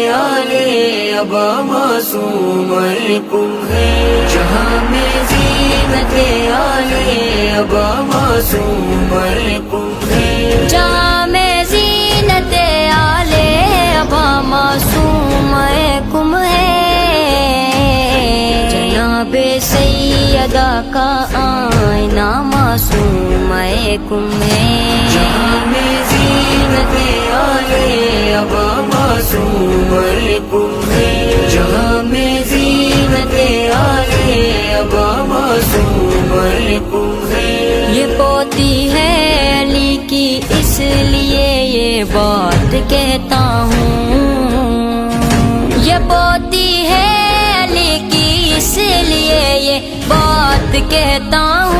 आले अबा मासूम कुम है। जहाँ में ज़ीनते आले अबा मासूम कुम है। जहाँ में ज़ीनते आले अबा मासूम कुम है। जनाबे सैयदा का आईना मासूम कुम है। जहाँ में ज़ीनते आले अबा मासूम कुम है। जहाँ में ज़ीनते आले अबा मासूम कुम है। ये पोती है अली की इसलिए ये बात कहता हूँ। ये पोती है अली की इसलिए ये बात कहता हूँ।